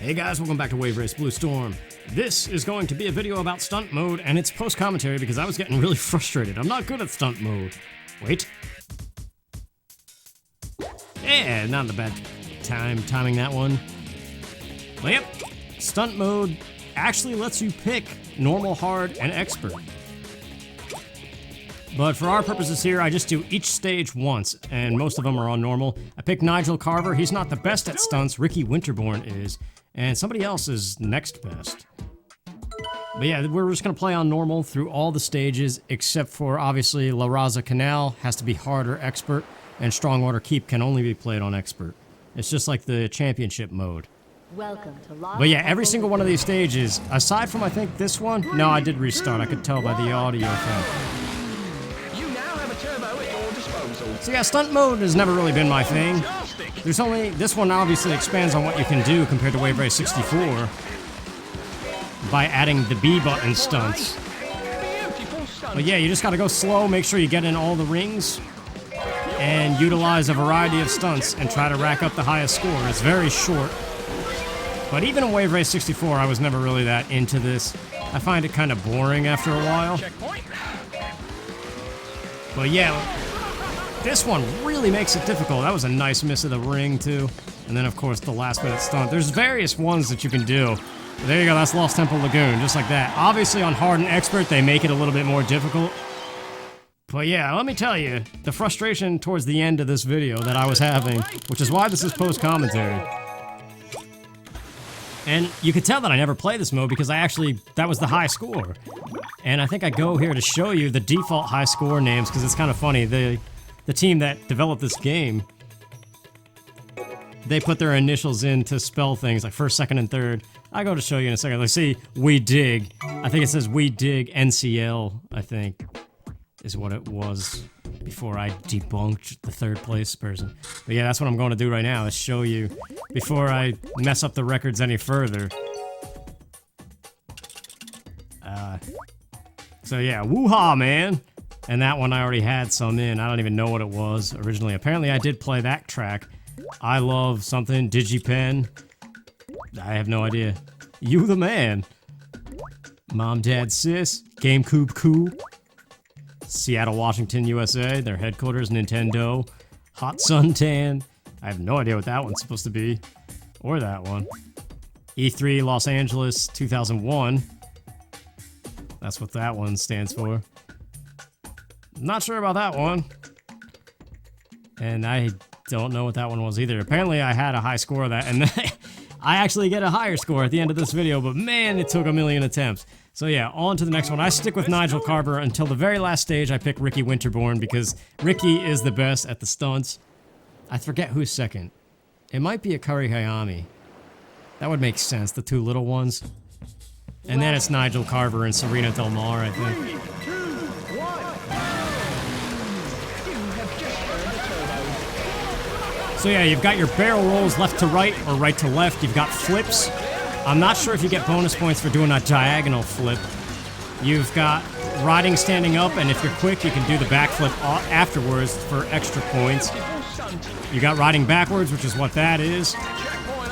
Hey guys, welcome back to Wave Race Blue Storm. This is going to be a video about Stunt Mode, and it's post-commentary because I was getting really frustrated. I'm not good at Stunt Mode. Wait. Yeah, not a bad timing that one. But yep, Stunt Mode actually lets you pick normal, hard, and expert. But for our purposes here, I just do each stage once, and most of them are on normal. I picked Nigel Carver. He's not the best at stunts. Ricky Winterborn is. And somebody else is next best. But yeah, we're just going to play on normal through all the stages, except for, obviously, La Raza Canal has to be hard or expert, and Strongwater Keep can only be played on expert. It's just like the championship mode. Welcome to Lost. But yeah, every single one of these stages, aside from, I think, this one, no, I did restart. I could tell by the audio thing. You now have a turbo at your disposal. So yeah, Stunt Mode has never really been my thing. There's only, this one obviously expands on what you can do compared to Wave Race 64 by adding the B button stunts. But yeah, you just gotta go slow, make sure you get in all the rings, and utilize a variety of stunts and try to rack up the highest score. It's very short. But even in Wave Race 64, I was never really that into this. I find it kind of boring after a while. But yeah, this one really makes it difficult. That was a nice miss of the ring, too. And then, of course, the last minute stunt. There's various ones that you can do. But there you go, that's Lost Temple Lagoon, just like that. Obviously, on hard and expert, they make it a little bit more difficult. But yeah, let me tell you, the frustration towards the end of this video that I was having, which is why this is post-commentary. And you could tell that I never play this mode because that was the high score. And I think I go here to show you the default high score names because it's kind of funny. The team that developed this game, they put their initials in to spell things like first, second, and third. I go to show you in a second. Let's see, We Dig. I think it says We Dig NCL, I think, is what it was before I debunked the third place person. But yeah, that's what I'm going to do right now, is show you before I mess up the records any further. So yeah, woo-ha, man. And that one I already had some in. I don't even know what it was originally. Apparently I did play that track. I love something, DigiPen. I have no idea. You the man. Mom, Dad, Sis. GameCube Coo. Seattle, Washington, USA. Their headquarters, Nintendo. Hot Suntan. I have no idea what that one's supposed to be. Or that one. E3 Los Angeles 2001. That's what that one stands for. Not sure about that one. And I don't know what that one was either. Apparently I had a high score of that, and I actually get a higher score at the end of this video, but man, it took a million attempts. So yeah, on to the next one. I stick with Nigel Carver until the very last stage. I pick Ricky Winterborn because Ricky is the best at the stunts. I forget who's second. It might be Akari Hayami. That would make sense, the two little ones. And then it's Nigel Carver and Serena Del Mar, I think. So yeah, you've got your barrel rolls left to right or right to left. You've got flips. I'm not sure if you get bonus points for doing a diagonal flip. You've got riding standing up, and if you're quick, you can do the backflip afterwards for extra points. You got riding backwards, which is what that is.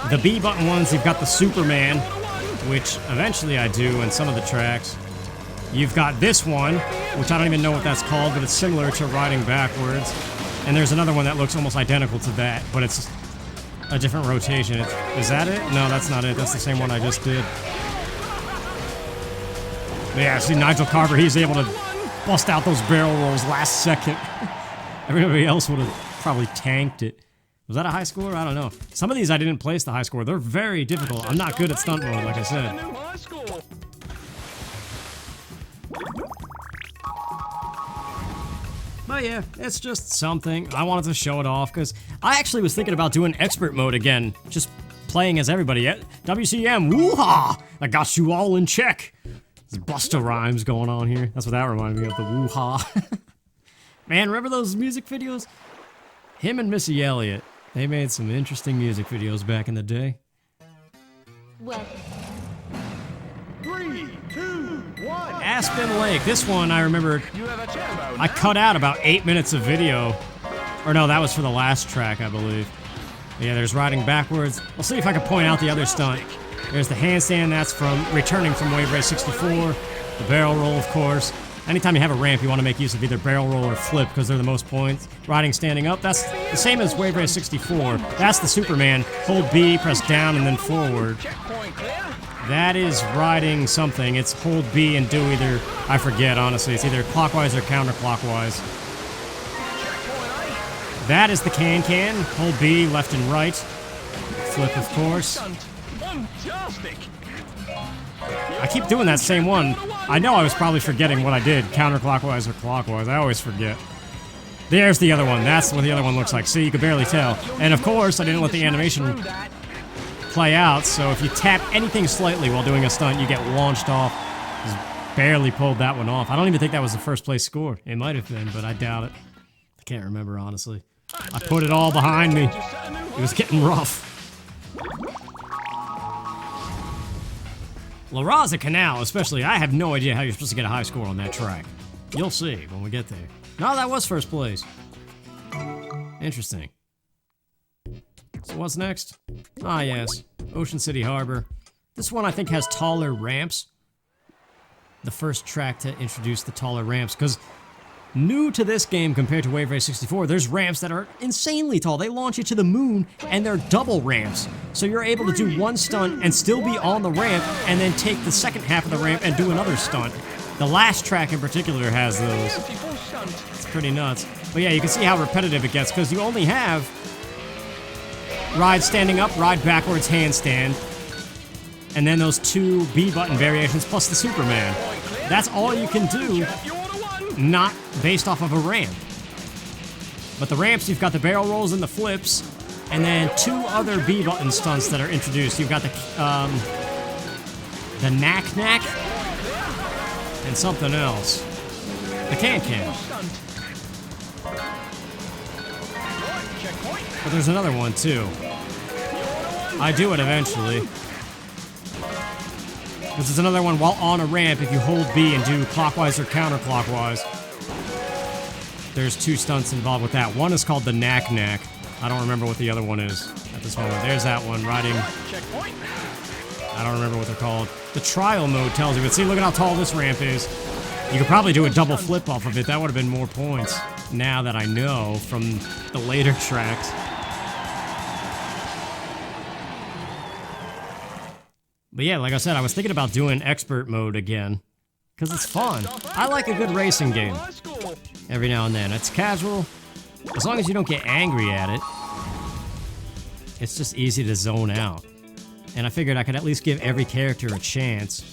The B button ones, you've got the Superman, which eventually I do in some of the tracks. You've got this one, which I don't even know what that's called, but it's similar to riding backwards. And there's another one that looks almost identical to that, but it's a different rotation. Is that it? No, that's not it. That's the same one I just did. But yeah, see, Nigel Carver, he's able to bust out those barrel rolls last second. Everybody else would have probably tanked it. Was that a high score? I don't know. Some of these I didn't place the high score. They're very difficult. I'm not good at stunt mode, like I said. But yeah, it's just something. I wanted to show it off because I actually was thinking about doing expert mode again. Just playing as everybody. WCM, woo-ha! I got you all in check. There's Busta Rhymes going on here. That's what that reminded me of, the woo-ha. Man, remember those music videos? Him and Missy Elliott. They made some interesting music videos back in the day. Welcome. 3, 2, 1. Aspen Lake. This one I remember I cut out about 8 minutes of video. Or no, that was for the last track, I believe. Yeah, there's riding backwards. I'll see if I can point out the other stunt. There's the handstand, that's from returning from Wave Race 64. The barrel roll, of course. Anytime you have a ramp, you want to make use of either barrel roll or flip because they're the most points. Riding standing up, that's the same as Wave Race 64. That's the Superman. Hold B, press down, and then forward. That is riding something. It's hold B and do either, I forget, honestly. It's either clockwise or counterclockwise. That is the can-can. Hold B, left and right. Flip, of course. I keep doing that same one. I know I was probably forgetting what I did, counterclockwise or clockwise. I always forget. There's the other one. That's what the other one looks like. See, you could barely tell. And of course, I didn't let the animation play out, so if you tap anything slightly while doing a stunt, you get launched off. Just barely pulled that one off. I don't even think that was the first place score. It might have been, but I doubt it. I can't remember, honestly. I put it all behind me. It was getting rough. La Raza Canal, especially, I have no idea how you're supposed to get a high score on that track. You'll see when we get there. No, that was first place. Interesting. So what's next? Ah, yes. Ocean City Harbor. This one, I think, has taller ramps. The first track to introduce the taller ramps, because new to this game compared to Wave Race 64, there's ramps that are insanely tall. They launch you to the moon, and they're double ramps. So you're able to do one stunt and still be on the ramp, and then take the second half of the ramp and do another stunt. The last track in particular has those. It's pretty nuts. But yeah, you can see how repetitive it gets, because you only have ride standing up, ride backwards, handstand, and then those two B button variations plus the Superman. That's all you can do, not based off of a ramp. But the ramps, you've got the barrel rolls and the flips, and then two other B button stunts that are introduced. You've got the knack-knack and something else. The can-can. But there's another one too. I do it eventually. This is another one while on a ramp. If you hold B and do clockwise or counterclockwise, there's two stunts involved with that. One is called the knack-knack. I don't remember what the other one is at this moment. There's that one, riding. I don't remember what they're called. The trial mode tells you, but see, look at how tall this ramp is. You could probably do a double flip off of it. That would have been more points, now that I know from the later tracks. But yeah, like I said, I was thinking about doing expert mode again, because it's fun. I like a good racing game every now and then. It's casual, as long as you don't get angry at it. It's just easy to zone out. And I figured I could at least give every character a chance.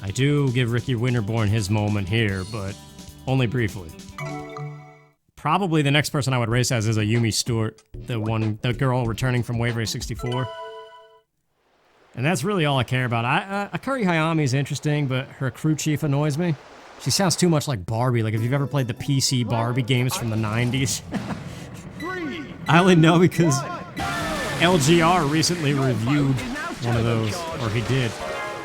I do give Ricky Winterborn his moment here, but only briefly. Probably the next person I would race as is a Yumi Stewart, the girl returning from Wave Race 64. And that's really all I care about. Akari Hayami is interesting, but her crew chief annoys me. She sounds too much like Barbie, like if you've ever played the PC Barbie games from the 90s. I only know because LGR recently reviewed one of those, or he did.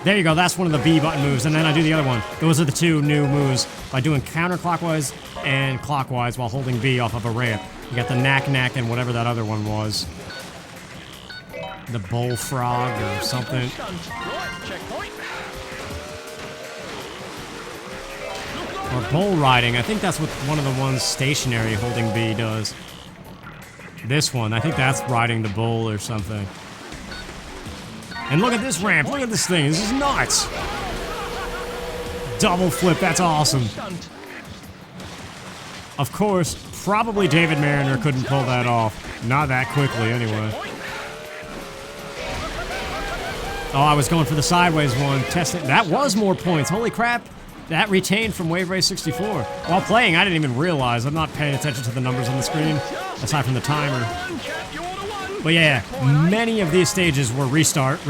There you go, that's one of the B button moves, and then I do the other one. Those are the two new moves, by doing counterclockwise and clockwise while holding B off of a ramp. You got the knack-knack and whatever that other one was. The bullfrog or something. Or bull riding, I think that's what one of the ones stationary holding B does. This one, I think that's riding the bull or something. And look at this ramp, look at this thing, this is nuts! Double flip, that's awesome. Of course, probably David Mariner couldn't pull that off. Not that quickly, anyway. Oh, I was going for the sideways one, testing. That was more points, holy crap! That retained from Wave Race 64. While playing, I didn't even realize. I'm not paying attention to the numbers on the screen, aside from the timer. But yeah, many of these stages were restart,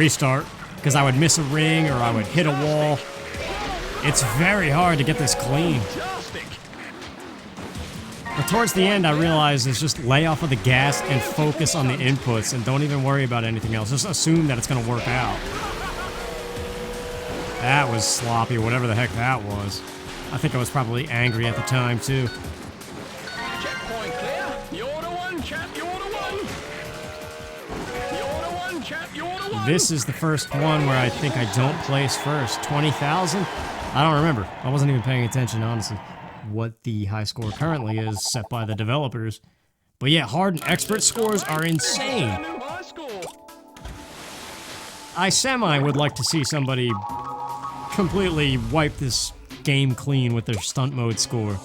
because I would miss a ring or I would hit a wall. It's very hard to get this clean. But towards the end, I realized it's just lay off of the gas and focus on the inputs and don't even worry about anything else. Just assume that it's going to work out. That was sloppy, whatever the heck that was. I think I was probably angry at the time, too. Checkpoint clear. You're the one, chap. You're the one. You're the one, chap. You're the one. this is the first one where I think I don't place first. 20,000? I don't remember. I wasn't even paying attention, honestly, what the high score currently is set by the developers. But yeah, hard and expert scores are insane. New high score. I semi would like to see somebody completely wipe this game clean with their stunt mode score.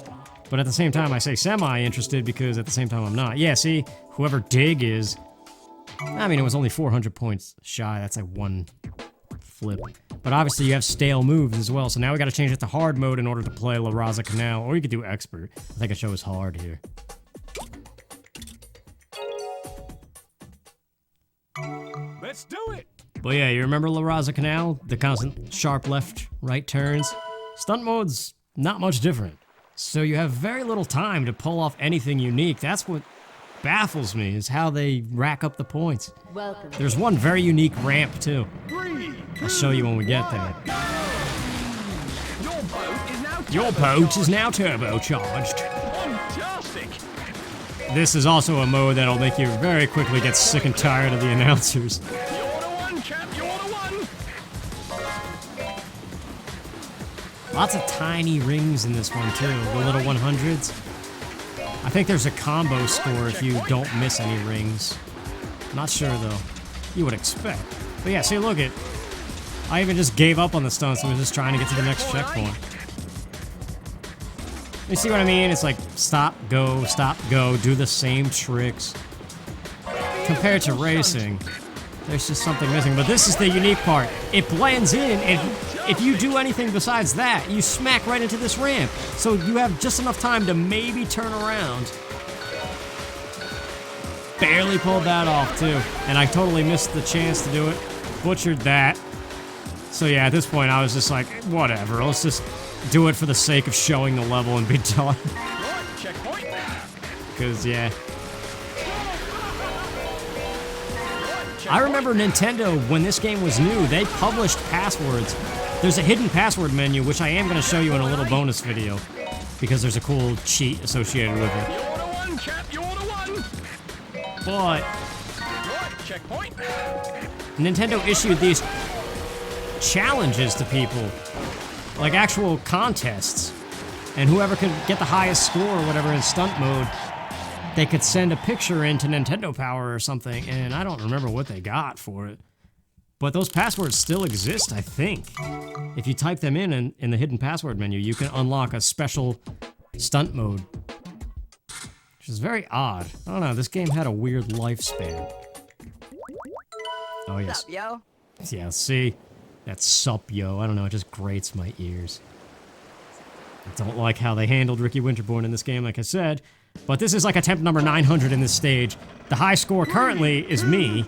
But at the same time, I say semi-interested because at the same time I'm not. Yeah, see, whoever Dig is, I mean, it was only 400 points shy. That's like one flip. But obviously you have stale moves as well, so now we gotta change it to hard mode in order to play La Raza Canal, or you could do expert. I think I chose hard here. Let's do it. But yeah, you remember La Raza Canal? The constant sharp left, right turns? Stunt mode's not much different. So you have very little time to pull off anything unique. That's what baffles me, is how they rack up the points. Welcome. There's one very unique ramp too. 3, I'll show you when we get there. Your boat is now Your boat is now turbocharged. fantastic. This is also a mode that'll make you very quickly get sick and tired of the announcers. You're the one, Cap. You're the one. Lots of tiny rings in this one too, the little 100s. I think there's a combo score if you don't miss any rings. Not sure though. You would expect. But yeah, see, look it. I even just gave up on the stunts and was just trying to get to the next checkpoint. You see what I mean? It's like stop, go, do the same tricks. Compared to racing, there's just something missing. But this is the unique part. It blends in, and if you do anything besides that, you smack right into this ramp. So you have just enough time to maybe turn around. Barely pulled that off too. And I totally missed the chance to do it. Butchered that. So yeah, at this point I was just like, whatever, let's just do it for the sake of showing the level and be done. Right, checkpoint. Because, yeah. I remember Nintendo, when this game was new, they published passwords. There's a hidden password menu, which I am going to show you in a little bonus video, because there's a cool cheat associated with it. You're the one, Cap. You're the one. But Right, checkpoint. Nintendo issued these challenges to people, like actual contests, and whoever could get the highest score or whatever in stunt mode, they could send a picture into Nintendo Power or something, and I don't remember what they got for it. But those passwords still exist, I think. If you type them in the hidden password menu, you can unlock a special stunt mode, which is very odd. I don't know, this game had a weird lifespan. Oh yes. Sup, yo? Yeah, see? That sup, yo. I don't know, it just grates my ears. I don't like how they handled Ricky Winterborn in this game, like I said. But this is like attempt number 900 in this stage. The high score currently is me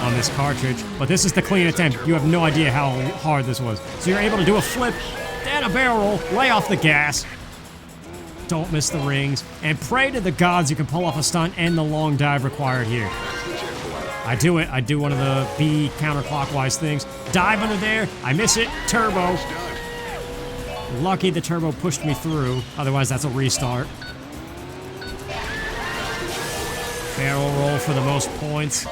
on this cartridge, but this is the clean attempt. You have no idea how hard this was. So you're able to do a flip, then a barrel roll, lay off the gas, don't miss the rings, and pray to the gods you can pull off a stunt and the long dive required here. I do it. I do one of the B counterclockwise things. Dive under there. I miss it. Turbo. Lucky the turbo pushed me through. Otherwise, that's a restart. Barrel roll for the most points.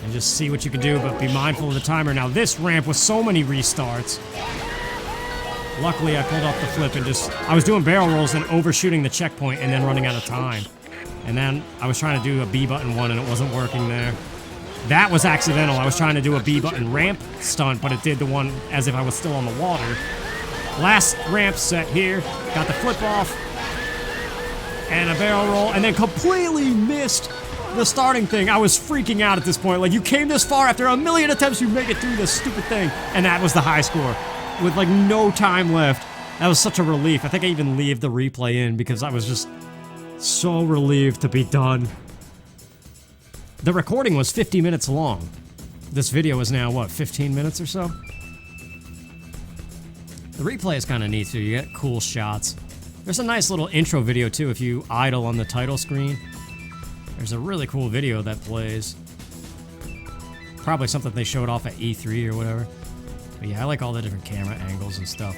And just see what you can do, but be mindful of the timer. Now, this ramp with so many restarts. Luckily, I pulled off the flip and I was doing barrel rolls and overshooting the checkpoint and then running out of time. And then I was trying to do a B button one and it wasn't working there. That was accidental. I was trying to do a B button ramp stunt, but it did the one as if I was still on the water. Last ramp set here. Got the flip off. And a barrel roll. And then completely missed the starting thing. I was freaking out at this point. Like, you came this far after a million attempts, you make it through this stupid thing. And that was the high score. With like no time left. That was such a relief. I think I even leave the replay in because I was just so relieved to be done. The recording was 50 minutes long. This video is now, what, 15 minutes or so? The replay is kind of neat too. You get cool shots. There's a nice little intro video too if you idle on the title screen. There's a really cool video that plays. Probably something they showed off at E3 or whatever. But yeah, I like all the different camera angles and stuff.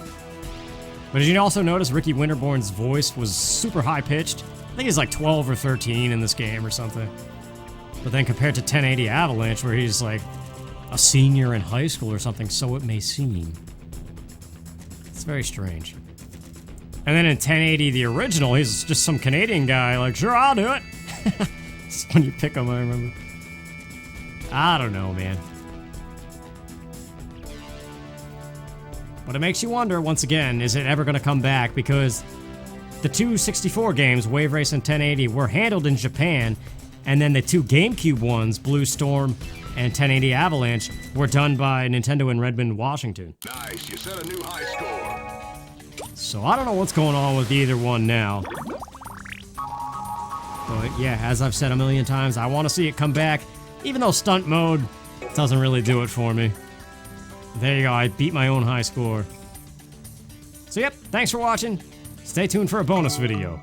But did you also notice Ricky Winterborn's voice was super high-pitched? I think he's like 12 or 13 in this game or something. But then compared to 1080 Avalanche, where he's like a senior in high school or something, so it may seem. It's very strange. And then in 1080, the original, he's just some Canadian guy, like, sure, I'll do it. It's when you pick him, I remember. I don't know, man. But it makes you wonder, once again, is it ever going to come back? Because the two 64 games, Wave Race and 1080, were handled in Japan, and then the two GameCube ones, Blue Storm and 1080 Avalanche, were done by Nintendo in Redmond, Washington. Nice, you set a new high score. So I don't know what's going on with either one now. But yeah, as I've said a million times, I want to see it come back, even though Stunt Mode doesn't really do it for me. There you go, I beat my own high score. So yep, thanks for watching. Stay tuned for a bonus video.